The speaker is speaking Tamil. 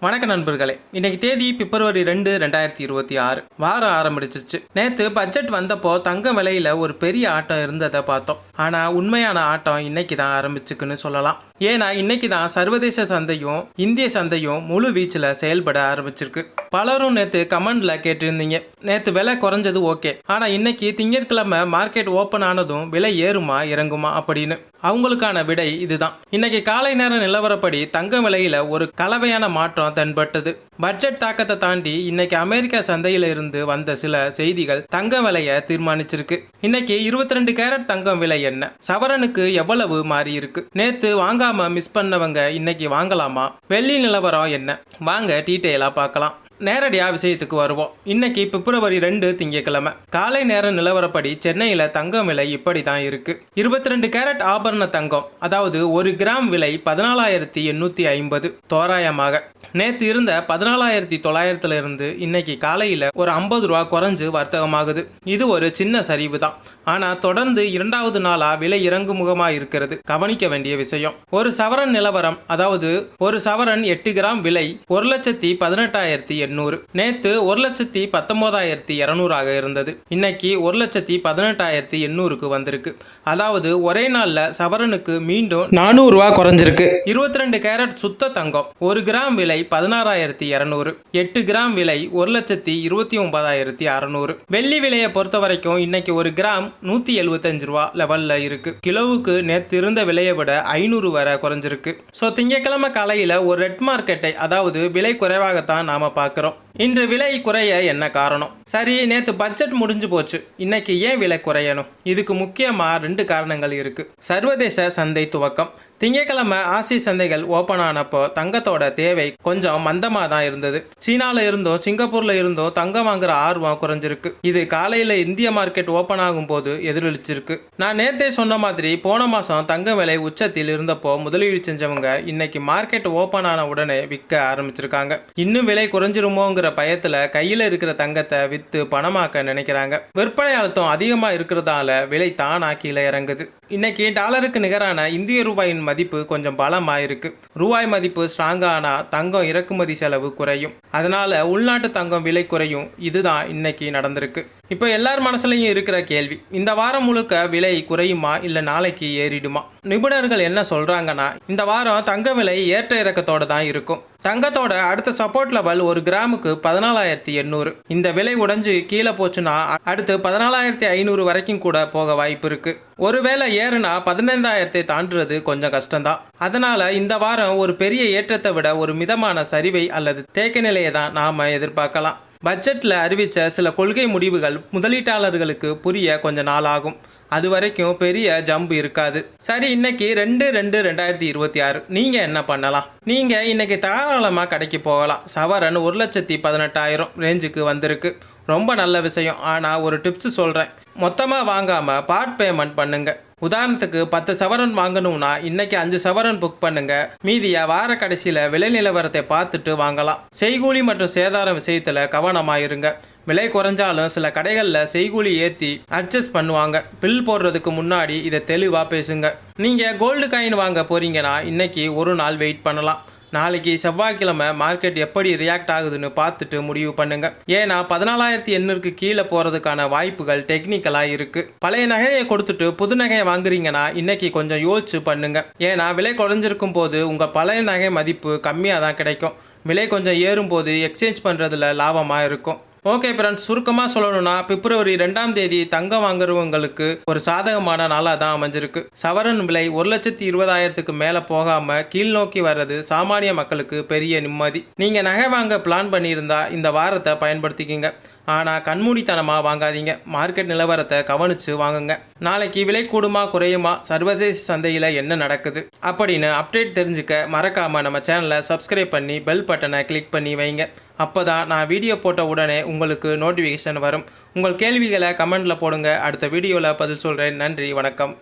வணக்க நண்பர்களே, இன்னைக்கு தேதி பிப்ரவரி 2, 2026 வாரம் ஆரம்பிச்சிருச்சு. நேத்து பட்ஜெட் வந்தப்போ தங்க விலையில ஒரு பெரிய ஆட்டம் இருந்ததை பார்த்தோம். ஆனா உண்மையான ஆட்டம் இன்னைக்கு தான் ஆரம்பிச்சுக்குன்னு சொல்லலாம். ஏன்னா இன்னைக்கு தான் சர்வதேச சந்தையும் இந்திய சந்தையும் முழு வீச்சில் செயல்பட ஆரம்பிச்சிருக்கு. பலரும் நேற்று கமெண்ட்ல கேட்டிருந்தீங்க, நேற்று விலை குறைஞ்சது ஓகே, ஆனா இன்னைக்கு திங்கட்கிழமை மார்க்கெட் ஓப்பன் ஆனதும் விலை ஏறுமா இறங்குமா அப்படின்னு. அவங்களுக்கான விடை இதுதான். இன்னைக்கு காலை நேர நிலவரப்படி தங்க விலையில ஒரு கலவையான மாற்றம் தென்பட்டது. பட்ஜெட் தாக்கத்தை தாண்டி இன்னைக்கு அமெரிக்க சந்தையில இருந்து வந்த சில செய்திகள் தங்க விலையை தீர்மானிச்சிருக்கு. இன்னைக்கு 22 கேரட் தங்கம் விலை என்ன, சவரனுக்கு எவ்வளவு மாறி இருக்கு, நேத்து வாங்காம மிஸ் பண்ணவங்க இன்னைக்கு வாங்கலாமா, வெள்ளி நிலவரம் என்ன, வாங்க டீட்டெயிலா பார்க்கலாம். நேரடியா விஷயத்துக்கு வருவோம். இன்னைக்கு பிப்ரவரி 2 திங்கட்கிழமை காலை நேர நிலவரப்படி சென்னையில தங்கம் விலை இப்படி தான் இருக்கு. 22 கேரட் ஆபரண தங்கம், அதாவது 1 கிராம் விலை 14,850 தோராயமாக. நேற்று இருந்த 14,900 இருந்து இன்னைக்கு காலையில ஒரு 50 ரூபா குறைஞ்சு வர்த்தகமாகுது. இது ஒரு சின்ன சரிவு தான். ஆனா தொடர்ந்து இரண்டாவது நாளா விலை இறங்கு முகமா இருக்கிறது கவனிக்க வேண்டிய விஷயம். ஒரு சவரன் நிலவரம், அதாவது ஒரு சவரன் 8 கிராம் விலை 1,18,800, நேத்து 1,19,200 இருந்தது. இன்னைக்கு 1,18,800 வந்திருக்கு. அதாவது ஒரே நாள்ல சவரனுக்கு மீண்டும் 400 ரூபா குறைஞ்சிருக்கு. 22 கேரட் சுத்த தங்கம் 1 கிராம் விலை 16,200, 8 கிராம் விலை 1,29,600. வெள்ளி விலையை பொறுத்த வரைக்கும் இன்னைக்கு 1 கிராம் 175 ரூபா லெவல்ல இருக்கு. கிலோவுக்கு நேற்று இருந்த விலையை விட 500 வரை குறைஞ்சிருக்கு. ஸோ திங்கட்கிழமை காலையில ஒரு ரெட் மார்க்கெட்டை, அதாவது விலை குறைவாகத்தான் நாம பார்க்கிறோம். இன்று விலை குறைய என்ன காரணம்? சரி, நேற்று பட்ஜெட் முடிஞ்சு போச்சு, இன்னைக்கு ஏன் விலை குறையணும்? இதுக்கு முக்கியமா 2 காரணங்கள் இருக்கு. சர்வதேச சந்தை துவக்கம். திங்கட்கிழமை ஆசிய சந்தைகள் ஓப்பன் ஆனப்போ தங்கத்தோட தேவை கொஞ்சம் மந்தமாக தான் இருந்தது. சீனால இருந்தோ சிங்கப்பூர்ல இருந்தோ தங்கம் வாங்குற ஆர்வம் குறைஞ்சிருக்கு. இது காலையில இந்திய மார்க்கெட் ஓப்பன் ஆகும் போது எதிரொலிச்சிருக்கு. நான் நேற்றே சொன்ன மாதிரி போன மாசம் தங்க விலை உச்சத்தில் இருந்தப்போ முதலீடு செஞ்சவங்க இன்னைக்கு மார்க்கெட் ஓப்பன் ஆன உடனே விற்க ஆரம்பிச்சிருக்காங்க. இன்னும் விலை குறைஞ்சிருமோங்கிற பயத்துல கையில இருக்கிற தங்கத்தை வித்து பணமாக்க நினைக்கிறாங்க. விற்பனை அழுத்தம் அதிகமா இருக்கிறதால விலை தானா கீழே இறங்குது. இன்னைக்கு டாலருக்கு நிகரான இந்திய ரூபாயின் மதிப்பு கொஞ்சம் பலமாயிருக்கு. ரூபாய் மதிப்பு ஸ்ட்ராங் ஆனா தங்கம் இறக்குமதி செலவு குறையும், அதனால உள்நாட்டு தங்கம் விலை குறையும். இதுதான் இன்னைக்கு நடந்திருக்கு. இப்போ எல்லார் மனசுலையும் இருக்கிற கேள்வி, இந்த வாரம் முழுக்க விலை குறையுமா இல்ல நாளைக்கு ஏறிடுமா? நிபுணர்கள் என்ன சொல்றாங்கன்னா, இந்த வாரம் தங்க விலை ஏற்ற இறக்கத்தோட தான் இருக்கும். தங்கத்தோட அடுத்த சப்போர்ட் லெவல் 1 கிராமுக்கு 14,800. இந்த விலை உடைஞ்சு கீழே போச்சுன்னா அடுத்து 14,500 வரைக்கும் கூட போக வாய்ப்பு இருக்கு. ஒருவேளை ஏறுனா 15,000 தாண்டுறது கொஞ்சம் கஷ்டம்தான். அதனால இந்த வாரம் ஒரு பெரிய ஏற்றத்தை விட ஒரு மிதமான சரிவை அல்லது தேக்க நிலையை தான் நாம எதிர்பார்க்கலாம். பட்ஜெட்டில் அறிவித்த சில கொள்கை முடிவுகள் முதலீட்டாளர்களுக்கு புரிய கொஞ்ச நாள் ஆகும். அது வரைக்கும் பெரிய ஜம்ப் இருக்காது. சரி, இன்னைக்கு 2/2/2026 நீங்க என்ன பண்ணலாம்? நீங்க இன்னைக்கு தாராளமாக கடைக்கு போகலாம். சவரன் 1,18,000 ரேஞ்சுக்கு வந்திருக்கு. ரொம்ப நல்ல விஷயம். ஆனால் ஒரு டிப்ஸ் சொல்கிறேன், மொத்தமாக வாங்காமல் பார்ட் பேமெண்ட் பண்ணுங்க. உதாரணத்துக்கு 10 சவரன் வாங்கணும்னா இன்னைக்கு 5 சவரன் புக் பண்ணுங்க. மீதியை வார கடைசியில் விலை நிலவரத்தை பார்த்துட்டு வாங்கலாம். செய்கூலி மற்றும் சேதாரம் விஷயத்தில் கவனமாயிருங்க. விலை குறைஞ்சாலும் சில கடைகளில் செய்கூலி ஏற்றி அட்ஜஸ்ட் பண்ணுவாங்க. பில் போடுறதுக்கு முன்னாடி இதை தெளிவாக பேசுங்க. நீங்கள் கோல்டு காயின் வாங்க போறீங்கன்னா இன்னைக்கு ஒரு நாள் வெயிட் பண்ணலாம். நாளைக்கு செவ்வாய்க்கிழமை மார்க்கெட் எப்படி ரியாக்ட் ஆகுதுன்னு பார்த்துட்டு முடிவு பண்ணுங்க. ஏன்னா 14,800 கீழே போறதுக்கான வாய்ப்புகள் டெக்னிக்கலாக இருக்கு. பழைய நகையை கொடுத்துட்டு புது நகையை வாங்குறீங்கன்னா இன்னைக்கு கொஞ்சம் யோசிச்சு பண்ணுங்க. ஏன்னா விலை குறைஞ்சிருக்கும் போது உங்க பழைய நகை மதிப்பு கம்மியாக தான் கிடைக்கும். விலை கொஞ்சம் ஏறும்போது எக்ஸ்சேஞ்ச் பண்றதுல லாபமாக இருக்கும். ஓகே ஃப்ரெண்ட்ஸ், சுருக்கமாக சொல்லணும்னா பிப்ரவரி 2ஆம் தேதி தங்கம் வாங்குறவங்களுக்கு ஒரு சாதகமான நாளாக தான் அமைஞ்சிருக்கு. சவரன் விலை 1,20,000 மேலே போகாமல் கீழ் நோக்கி வர்றது சாமானிய மக்களுக்கு பெரிய நிம்மதி. நீங்கள் நகை வாங்க பிளான் பண்ணியிருந்தா இந்த வாரத்தை பயன்படுத்திக்கிங்க. ஆனால் கண்மூடித்தனமாக வாங்காதீங்க. மார்க்கெட் நிலவரத்தை கவனித்து வாங்குங்க. நாளைக்கு விலை கூடுமா குறையுமா, சர்வதேச சந்தையில் என்ன நடக்குது அப்படின்னு அப்டேட் தெரிஞ்சுக்க மறக்காமல் நம்ம சேனலை சப்ஸ்கிரைப் பண்ணி பெல் பட்டனை கிளிக் பண்ணி வைங்க. அப்போ தான் நான் வீடியோ போட்ட உடனே உங்களுக்கு நோட்டிஃபிகேஷன் வரும். உங்கள் கேள்விகளை கமெண்டில் போடுங்க. அடுத்த வீடியோவில் பதில் சொல்கிறேன். நன்றி, வணக்கம்.